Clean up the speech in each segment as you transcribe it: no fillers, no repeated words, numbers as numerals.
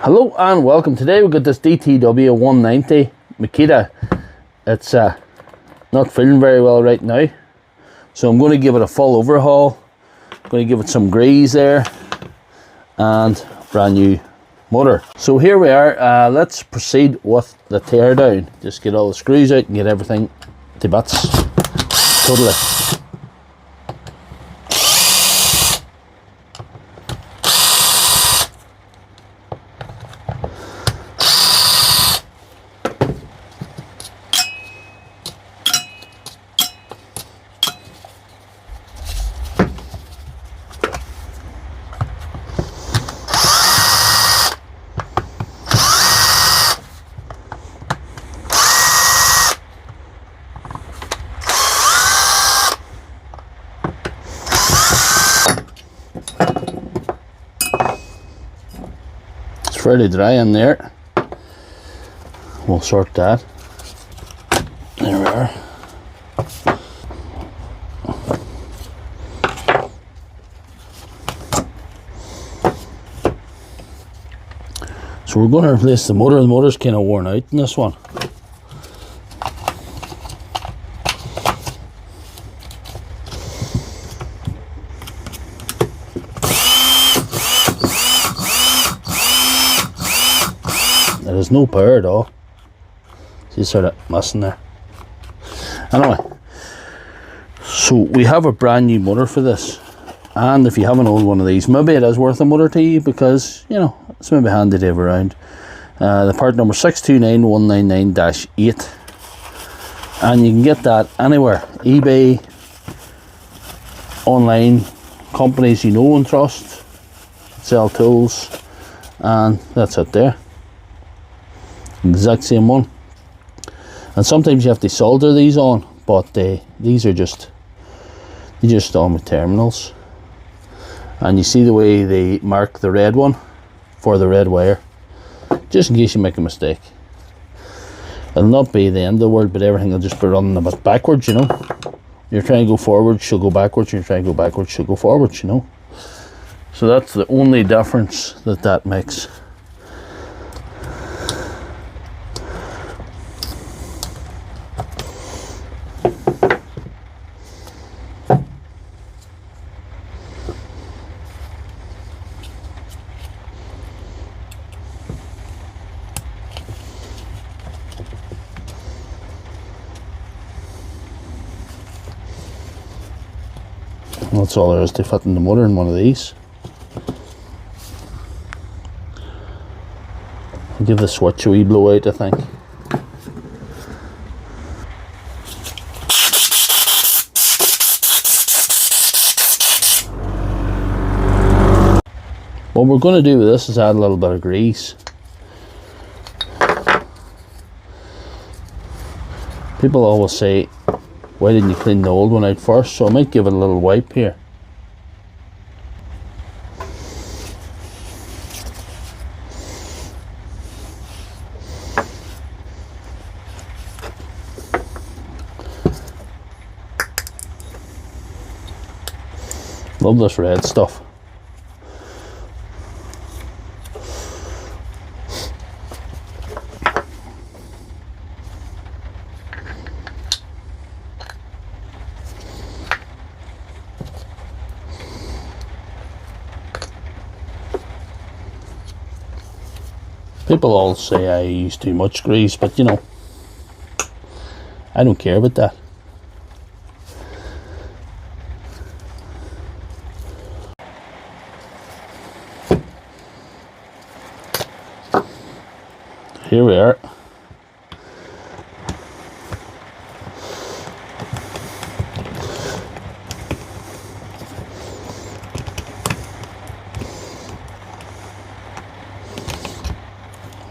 Hello and welcome. Today we've got this DTW190 Makita. It's not feeling very well right now, so I'm going to give it a full overhaul. I'm going to give it some grease there and brand new motor. So here we are. Let's proceed with the tear down. Just get all the screws out and get everything to bits totally. Fairly dry in there. We'll sort that. There we are. So we're going to replace the motor. The motor's kind of worn out in this one. There's no power at all. See sort of messing there. Anyway, so we have a brand new motor for this, and if you have an old one of these, maybe it is worth a motor to you, because you know it's maybe handy to have around. The part number 629199-8, and you can get that anywhere. eBay, online, companies you know and trust sell tools, and that's it there. Exact same one. And sometimes you have to solder these on, but these are just on with terminals. And you see the way they mark the red one for the red wire, just in case you make a mistake. It'll not be the end of the world, but everything will just be running a bit backwards, you know. You're trying to go forward, she'll go backwards. You're trying to go backwards, she'll go forwards, you know. So that's the only difference that makes. That's all there is to fitting the motor in one of these. I'll give the switch a wee blow out, I think. What we're going to do with this is add a little bit of grease. People always say, why didn't you clean the old one out first? So I might give it a little wipe here. Love this red stuff. People all say I use too much grease, but you know, I don't care about that. Here we are.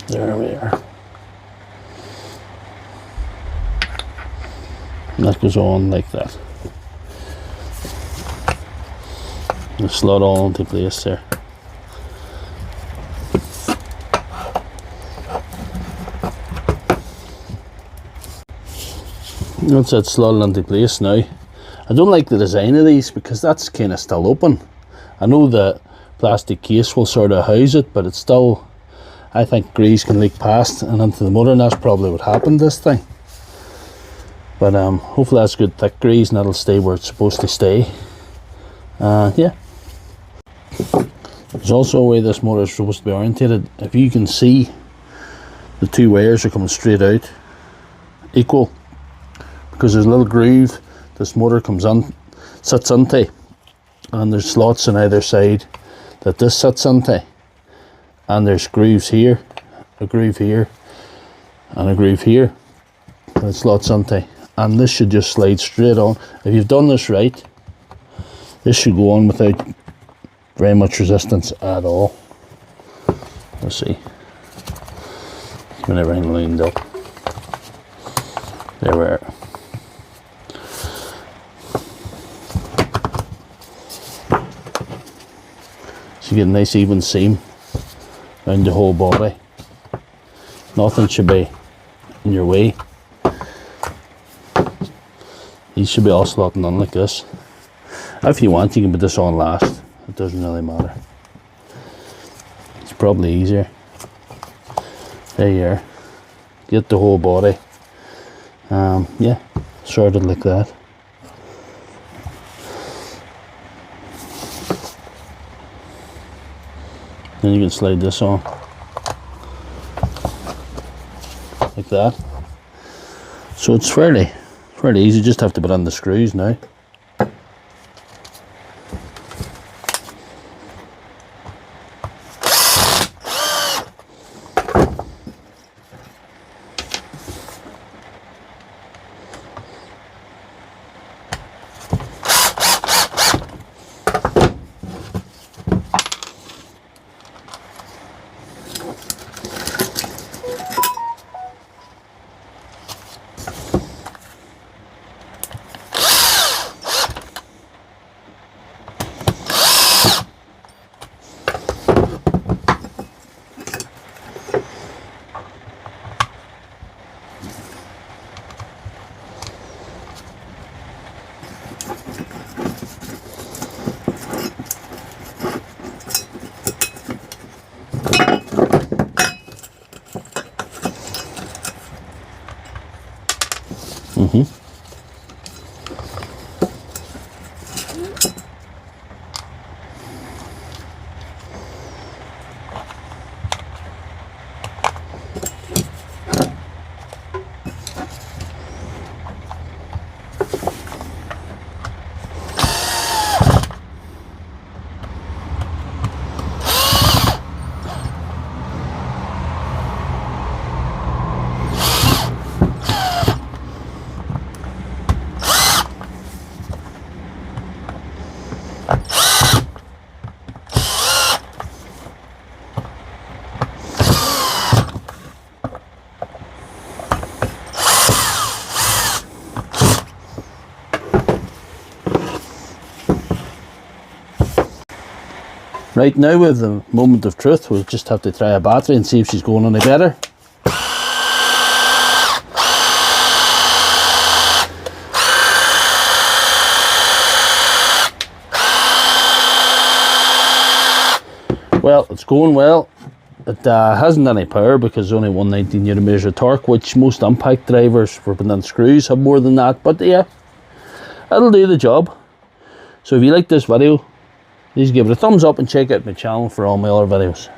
There we are. And that goes on like that. And slot all into place there. Once that's slotted into place now, I don't like the design of these because that's kind of still open. I know the plastic case will sort of house it, but it's still I think grease can leak past and into the motor, and that's probably what happened this thing. But hopefully that's good thick grease and that'll stay where it's supposed to stay. Yeah. There's also a way this motor is supposed to be orientated. If you can see, the two wires are coming straight out equal, because there's a little groove this motor sits into, and there's slots on either side that this sits into, and there's grooves here, a groove here, and a groove here that slots into, and this should just slide straight on. If you've done this right, this should go on without very much resistance at all. Let's see. When everything lined up. There we are. So you get a nice even seam around the whole body. Nothing should be in your way. These should be all slotting on like this. If you want, you can put this on last. It doesn't really matter. It's probably easier. There you are. Get the whole body. Yeah, sorted like that. Then you can slide this on like that. So it's fairly easy. Just have to put on the screws now. Right now, with the moment of truth, we'll just have to try a battery and see if she's going any better. Well, it's going well. It hasn't any power because there's only 190 newton meters of torque, which most impact drivers for putting in screws have more than that. But yeah, it'll do the job. So if you like this video, please give it a thumbs up and check out my channel for all my other videos.